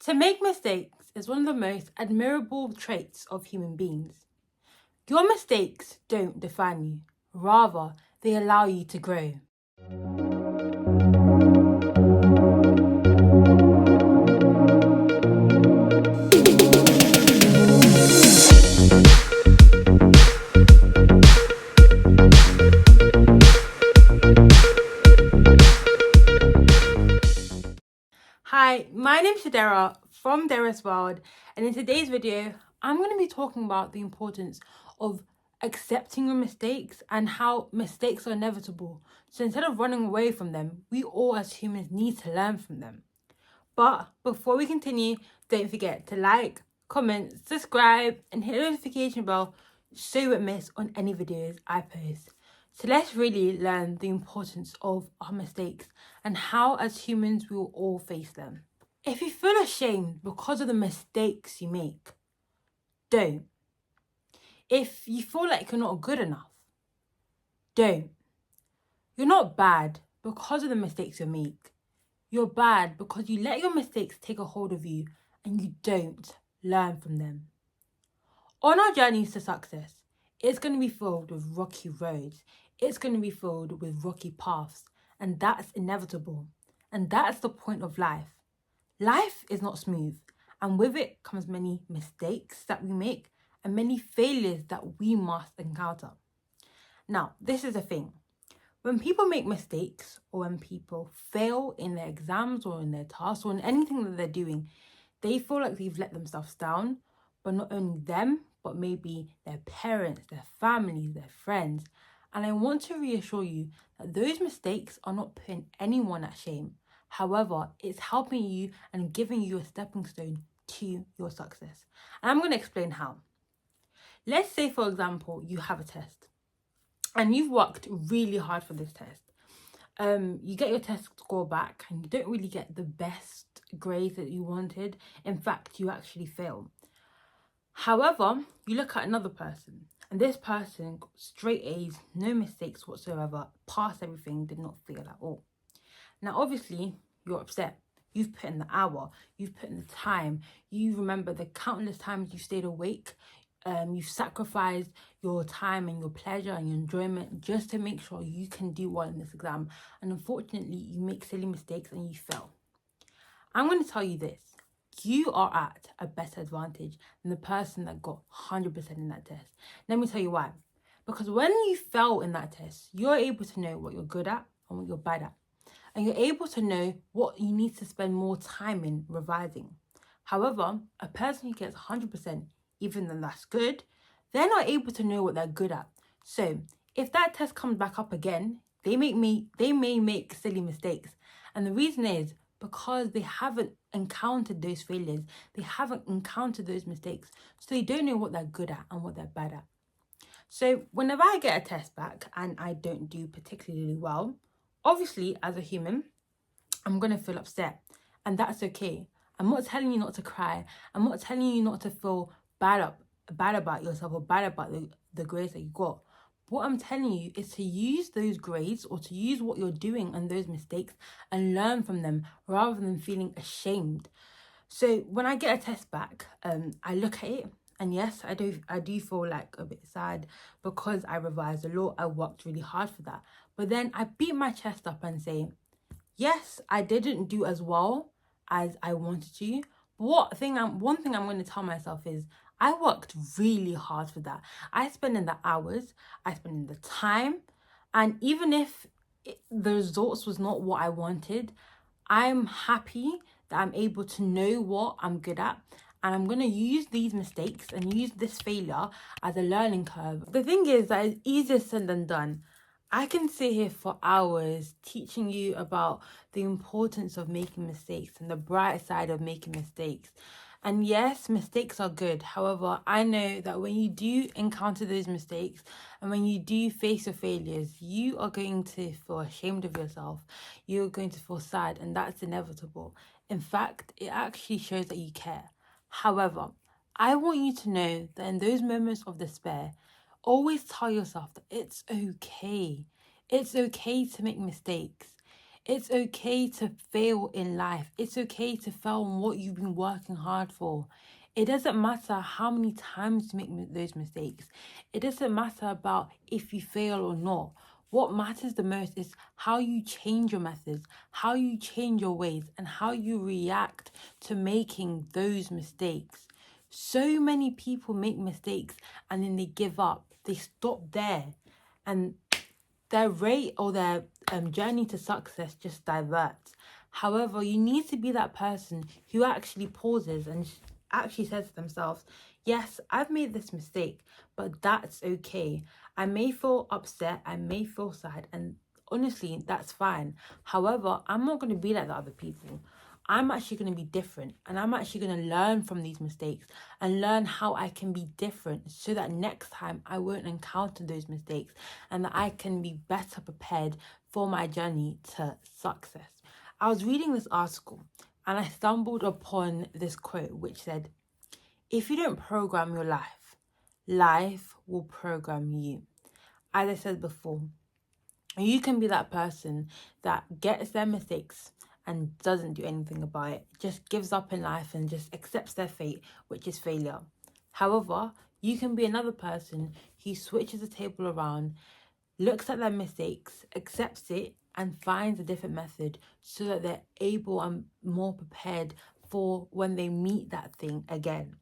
To make mistakes is one of the most admirable traits of human beings. Your mistakes don't define you, rather, they allow you to grow. Hi, my name is Shadera from Dara's World, and in today's video, I'm going to be talking about the importance of accepting your mistakes and how mistakes are inevitable. So instead of running away from them, we all as humans need to learn from them. But before we continue, don't forget to like, comment, subscribe, and hit the notification bell so you won't miss on any videos I post. So let's really learn the importance of our mistakes and how as humans we will all face them. If you feel ashamed because of the mistakes you make, don't. If you feel like you're not good enough, don't. You're not bad because of the mistakes you make. You're bad because you let your mistakes take a hold of you and you don't learn from them. On our journeys to success, it's going to be filled with rocky roads. It's going to be filled with rocky paths, and that's inevitable. And that's the point of life. Life is not smooth, and with it comes many mistakes that we make and many failures that we must encounter. Now, this is the thing. When people make mistakes or when people fail in their exams or in their tasks or in anything that they're doing, they feel like they've let themselves down, but not only them, but maybe their parents, their families, their friends. And I want to reassure you that those mistakes are not putting anyone at shame. However, it's helping you and giving you a stepping stone to your success. And I'm going to explain how. Let's say, for example, you have a test and you've worked really hard for this test. You get your test score back and you don't really get the best grade that you wanted. In fact, you actually fail. However, you look at another person and this person got straight A's, no mistakes whatsoever, passed everything, did not fail at all. Now, obviously, you're upset. You've put in the hour, you've put in the time, you remember the countless times you stayed awake. You've sacrificed your time and your pleasure and your enjoyment just to make sure you can do well in this exam. And unfortunately, you make silly mistakes and you fail. I'm going to tell you this. You are at a better advantage than the person that got 100% in that test. Let me tell you why. Because when you fail in that test, you're able to know what you're good at and what you're bad at. And you're able to know what you need to spend more time in revising. However, a person who gets 100%, even though that's good, they're not able to know what they're good at. So if that test comes back up again, they may make silly mistakes. And the reason is because they haven't encountered those failures. They haven't encountered those mistakes. So they don't know what they're good at and what they're bad at. So whenever I get a test back and I don't do particularly well, obviously as a human, I'm going to feel upset. And that's okay. I'm not telling you not to cry. I'm not telling you not to feel bad about yourself or bad about the grades that you got. What I'm telling you is to use those grades or to use what you're doing and those mistakes and learn from them rather than feeling ashamed. So when I get a test back, I look at it and yes, I do feel like a bit sad because I revised a lot. I worked really hard for that. But then I beat my chest up and say, yes, I didn't do as well as I wanted to. One thing I'm going to tell myself is I worked really hard for that. I spent in the hours, I spent in the time, and even if the results was not what I wanted, I'm happy that I'm able to know what I'm good at. And I'm going to use these mistakes and use this failure as a learning curve. The thing is that it's easier said than done. I can sit here for hours teaching you about the importance of making mistakes and the bright side of making mistakes. And yes, mistakes are good. However, I know that when you do encounter those mistakes and when you do face your failures, you are going to feel ashamed of yourself. You're going to feel sad, and that's inevitable. In fact, it actually shows that you care. However, I want you to know that in those moments of despair, always tell yourself that it's okay. It's okay to make mistakes. It's okay to fail in life. It's okay to fail on what you've been working hard for. It doesn't matter how many times you make those mistakes. It doesn't matter about if you fail or not. What matters the most is how you change your methods, how you change your ways, and how you react to making those mistakes. So many people make mistakes and then they give up. They stop there. And their rate or their journey to success just diverts. However, you need to be that person who actually pauses and actually says to themselves, yes, I've made this mistake, but that's okay. I may feel upset, I may feel sad, and honestly, that's fine. However, I'm not going to be like the other people. I'm actually going to be different, and I'm actually going to learn from these mistakes and learn how I can be different so that next time I won't encounter those mistakes and that I can be better prepared for my journey to success. I was reading this article and I stumbled upon this quote which said, if you don't program your life, life will program you. As I said before, you can be that person that gets their mistakes and doesn't do anything about it, just gives up in life and just accepts their fate, which is failure. However, you can be another person who switches the table around, looks at their mistakes, accepts it, and finds a different method so that they're able and more prepared for when they meet that thing again.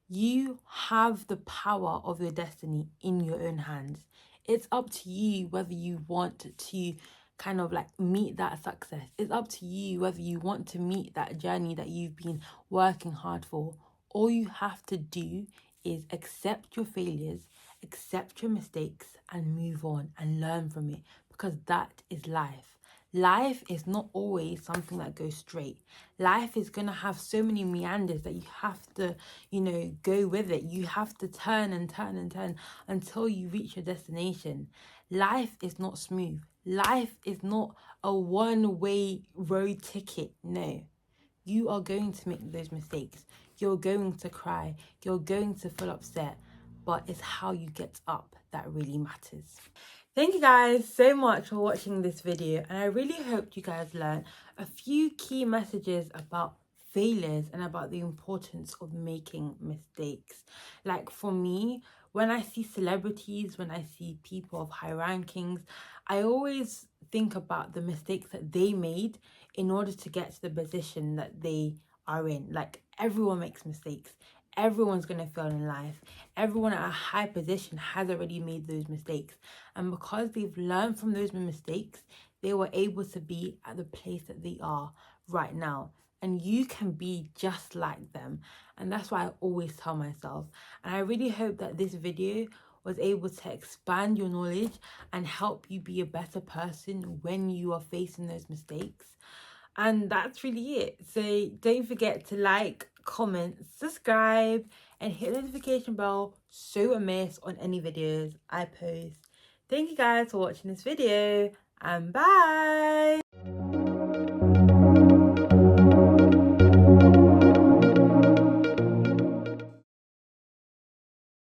You have the power of your destiny in your own hands. It's up to you whether you want to kind of like meet that success. It's up to you whether you want to meet that journey that you've been working hard for. All you have to do is accept your failures, accept your mistakes, and move on and learn from it, because that is life. Life is not always something that goes straight. Life is going to have so many meanders that you have to, go with it. You have to turn and turn and turn until you reach your destination. Life is not smooth. Life is not a one-way road ticket. No. You are going to make those mistakes. You're going to cry. You're going to feel upset. But it's how you get up that really matters. Thank you guys so much for watching this video, and I really hope you guys learned a few key messages about failures and about the importance of making mistakes. Like for me, when I see celebrities, when I see people of high rankings, I always think about the mistakes that they made in order to get to the position that they are in. Like, everyone makes mistakes. Everyone's going to fail in life. Everyone at a high position has already made those mistakes. And because they've learned from those mistakes, they were able to be at the place that they are right now. And you can be just like them. And that's why I always tell myself. And I really hope that this video was able to expand your knowledge and help you be a better person when you are facing those mistakes. And that's really it. So don't forget to like, comment, subscribe, and hit the notification bell so you won't miss on any videos I post. Thank you guys for watching this video, and bye!